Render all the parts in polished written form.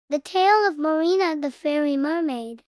The Tale of Marina the Fairy Mermaid.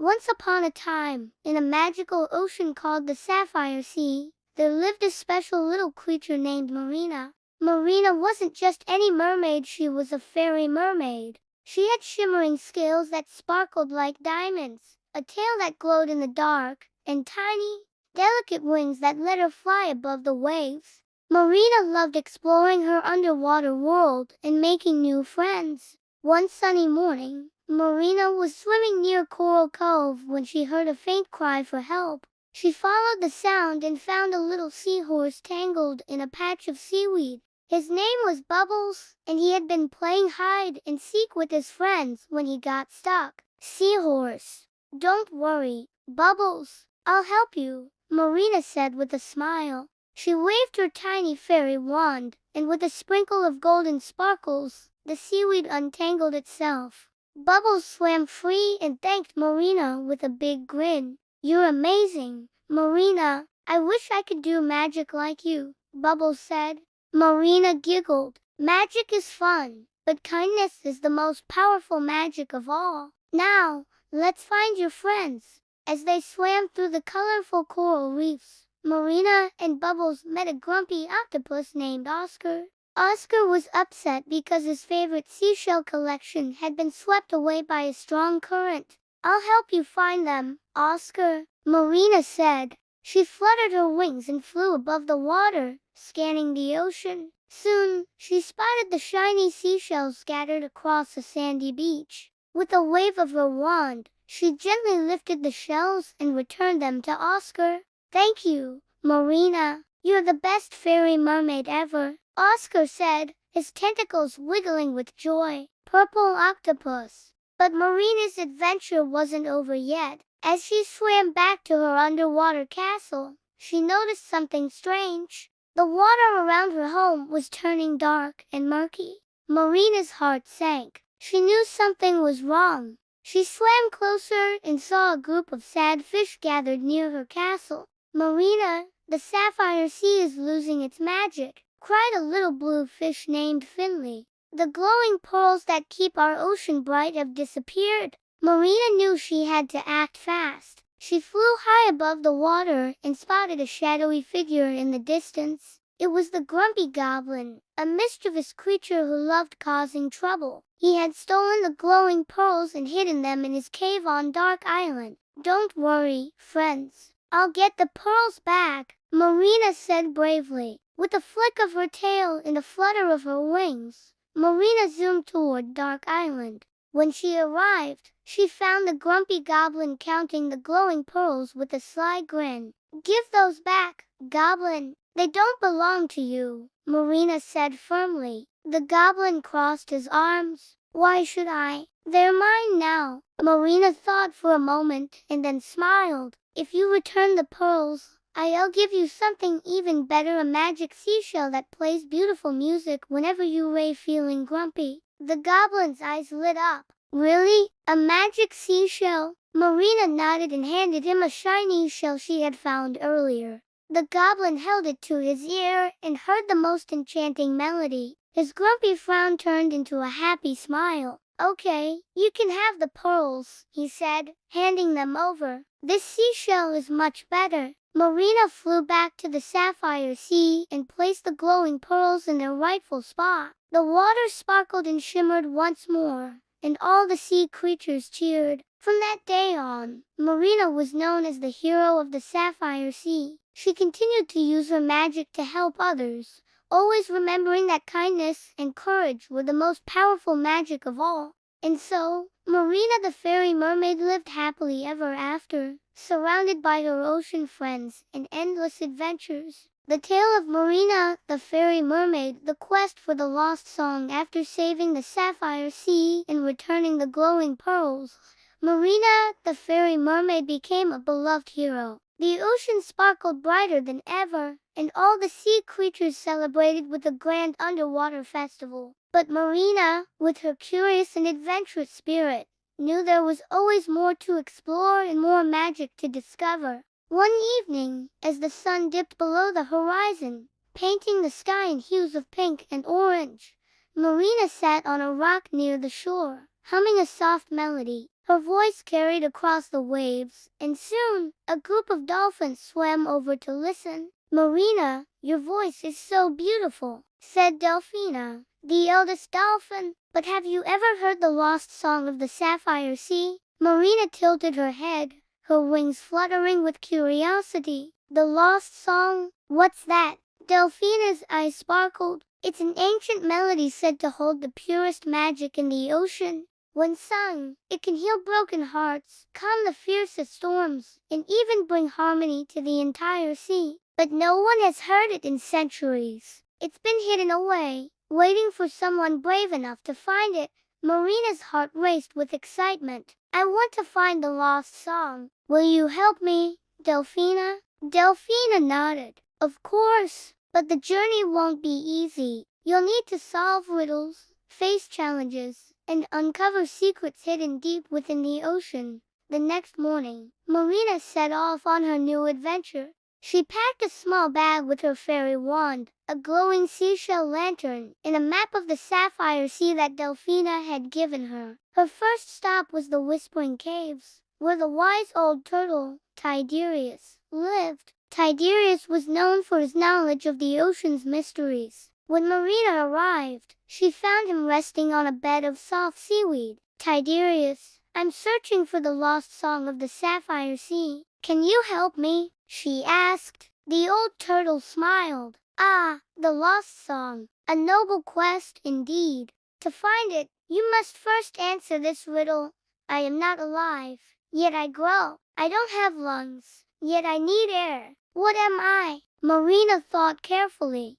Once upon a time, in a magical ocean called the Sapphire Sea, there lived a special little creature named Marina. Marina wasn't just any mermaid, she was a fairy mermaid. She had shimmering scales that sparkled like diamonds, a tail that glowed in the dark, and tiny, delicate wings that let her fly above the waves. Marina loved exploring her underwater world and making new friends. One sunny morning, Marina was swimming near Coral Cove when she heard a faint cry for help. She followed the sound and found a little seahorse tangled in a patch of seaweed. His name was Bubbles, and he had been playing hide and seek with his friends when he got stuck. "Seahorse, don't worry, Bubbles, I'll help you," Marina said with a smile. She waved her tiny fairy wand, and with a sprinkle of golden sparkles, the seaweed untangled itself. Bubbles swam free and thanked Marina with a big grin. "You're amazing, Marina. I wish I could do magic like you," Bubbles said. Marina giggled. "Magic is fun, but kindness is the most powerful magic of all. Now, let's find your friends." As they swam through the colorful coral reefs, Marina and Bubbles met a grumpy octopus named Oscar. Oscar was upset because his favorite seashell collection had been swept away by a strong current. "I'll help you find them, Oscar," Marina said. She fluttered her wings and flew above the water, scanning the ocean. Soon, she spotted the shiny seashells scattered across a sandy beach. With a wave of her wand, she gently lifted the shells and returned them to Oscar. "Thank you, Marina. You're the best fairy mermaid ever," Oscar said, his tentacles wiggling with joy. Purple octopus. But Marina's adventure wasn't over yet. As she swam back to her underwater castle, she noticed something strange. The water around her home was turning dark and murky. Marina's heart sank. She knew something was wrong. She swam closer and saw a group of sad fish gathered near her castle. "Marina, the Sapphire Sea is losing its magic," cried a little blue fish named Finley. "The glowing pearls that keep our ocean bright have disappeared." Marina knew she had to act fast. She flew high above the water and spotted a shadowy figure in the distance. It was the grumpy goblin, a mischievous creature who loved causing trouble. He had stolen the glowing pearls and hidden them in his cave on Dark Island. "Don't worry, friends. I'll get the pearls back," Marina said bravely. With a flick of her tail and a flutter of her wings, Marina zoomed toward Dark Island. When she arrived, she found the grumpy goblin counting the glowing pearls with a sly grin. "Give those back, goblin. They don't belong to you," Marina said firmly. The goblin crossed his arms. "Why should I? They're mine now." Marina thought for a moment and then smiled. "If you return the pearls, I'll give you something even better, a magic seashell that plays beautiful music whenever you're feeling grumpy." The goblin's eyes lit up. "Really? A magic seashell?" Marina nodded and handed him a shiny shell she had found earlier. The goblin held it to his ear and heard the most enchanting melody. His grumpy frown turned into a happy smile. "Okay, you can have the pearls," he said, handing them over. "This seashell is much better." Marina flew back to the Sapphire Sea and placed the glowing pearls in their rightful spot. The water sparkled and shimmered once more, and all the sea creatures cheered. From that day on, Marina was known as the hero of the Sapphire Sea. She continued to use her magic to help others, always remembering that kindness and courage were the most powerful magic of all. And so, Marina the fairy mermaid lived happily ever after, surrounded by her ocean friends and endless adventures. The tale of Marina the fairy mermaid, the quest for the lost song. After saving the Sapphire Sea and returning the glowing pearls, Marina the fairy mermaid became a beloved hero. The ocean sparkled brighter than ever, and all the sea creatures celebrated with a grand underwater festival. But Marina, with her curious and adventurous spirit, knew there was always more to explore and more magic to discover. One evening, as the sun dipped below the horizon, painting the sky in hues of pink and orange, Marina sat on a rock near the shore, humming a soft melody. Her voice carried across the waves, and soon, a group of dolphins swam over to listen. "Marina, your voice is so beautiful," said Delphina, the eldest dolphin. "But have you ever heard the lost song of the Sapphire Sea?" Marina tilted her head, her wings fluttering with curiosity. "The lost song? What's that?" Delphina's eyes sparkled. "It's an ancient melody said to hold the purest magic in the ocean. When sung, it can heal broken hearts, calm the fiercest storms, and even bring harmony to the entire sea. But no one has heard it in centuries. It's been hidden away, waiting for someone brave enough to find it." Marina's heart raced with excitement. "I want to find the lost song. Will you help me, Delphina?" Delphina nodded. "Of course, but the journey won't be easy. You'll need to solve riddles, face challenges, and uncover secrets hidden deep within the ocean." The next morning, Marina set off on her new adventure. She packed a small bag with her fairy wand, a glowing seashell lantern, and a map of the Sapphire Sea that Delphina had given her. Her first stop was the Whispering Caves, where the wise old turtle, Tiberius, lived. Tiberius was known for his knowledge of the ocean's mysteries. When Marina arrived, she found him resting on a bed of soft seaweed. "Tiberius, I'm searching for the lost song of the Sapphire Sea. Can you help me?" she asked. The old turtle smiled. "Ah, the lost song. A noble quest, indeed. To find it, you must first answer this riddle. I am not alive, yet I grow. I don't have lungs, yet I need air. What am I?" Marina thought carefully.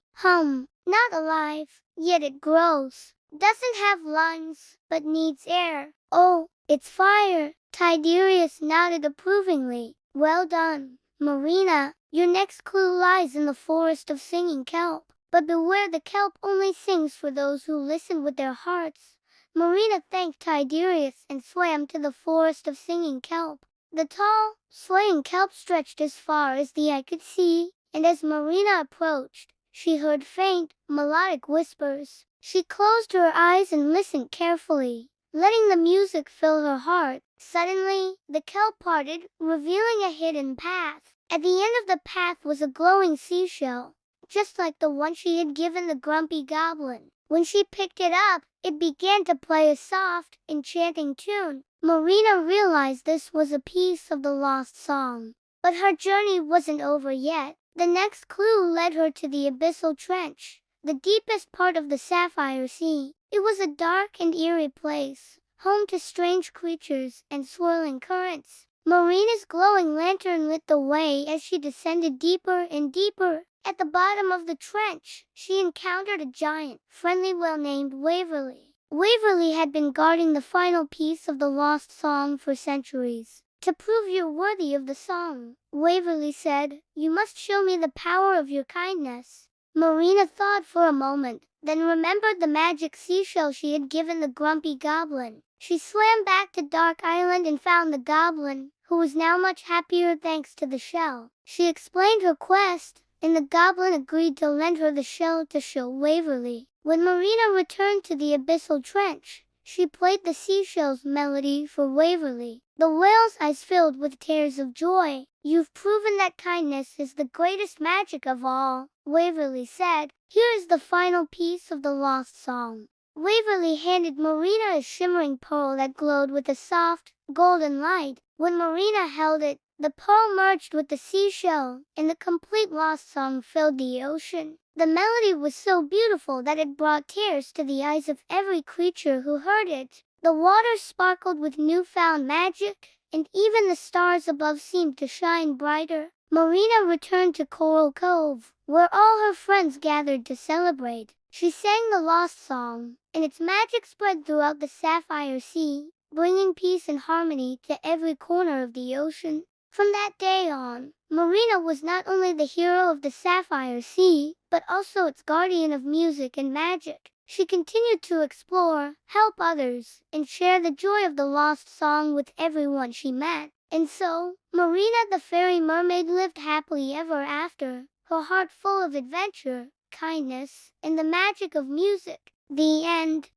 Not alive, yet it grows. Doesn't have lungs, but needs air. Oh, it's fire." Tiberius nodded approvingly. "Well done, Marina. Your next clue lies in the forest of singing kelp. But beware, the kelp only sings for those who listen with their hearts." Marina thanked Tiberius and swam to the forest of singing kelp. The tall, swaying kelp stretched as far as the eye could see, and as Marina approached, she heard faint, melodic whispers. She closed her eyes and listened carefully, letting the music fill her heart. Suddenly, the kelp parted, revealing a hidden path. At the end of the path was a glowing seashell, just like the one she had given the grumpy goblin. When she picked it up, it began to play a soft, enchanting tune. Marina realized this was a piece of the lost song. But her journey wasn't over yet. The next clue led her to the abyssal trench, the deepest part of the Sapphire Sea. It was a dark and eerie place, home to strange creatures and swirling currents. Marina's glowing lantern lit the way as she descended deeper and deeper. At the bottom of the trench, she encountered a giant, friendly whale named Waverly. Waverly had been guarding the final piece of the lost song for centuries. "To prove you're worthy of the song," Waverly said, "you must show me the power of your kindness." Marina thought for a moment, then remembered the magic seashell she had given the grumpy goblin. She swam back to Dark Island and found the goblin, who was now much happier thanks to the shell. She explained her quest, and the goblin agreed to lend her the shell to show Waverly. When Marina returned to the abyssal trench, she played the seashell's melody for Waverly. The whale's eyes filled with tears of joy. "You've proven that kindness is the greatest magic of all," Waverly said. "Here is the final piece of the lost song." Waverly handed Marina a shimmering pearl that glowed with a soft, golden light. When Marina held it, the pearl merged with the seashell, and the complete lost song filled the ocean. The melody was so beautiful that it brought tears to the eyes of every creature who heard it. The water sparkled with newfound magic, and even the stars above seemed to shine brighter. Marina returned to Coral Cove, where all her friends gathered to celebrate. She sang the lost song, and its magic spread throughout the Sapphire Sea, bringing peace and harmony to every corner of the ocean. From that day on, Marina was not only the hero of the Sapphire Sea, but also its guardian of music and magic. She continued to explore, help others, and share the joy of the lost song with everyone she met. And so, Marina the fairy mermaid lived happily ever after, her heart full of adventure, kindness, and the magic of music. The end.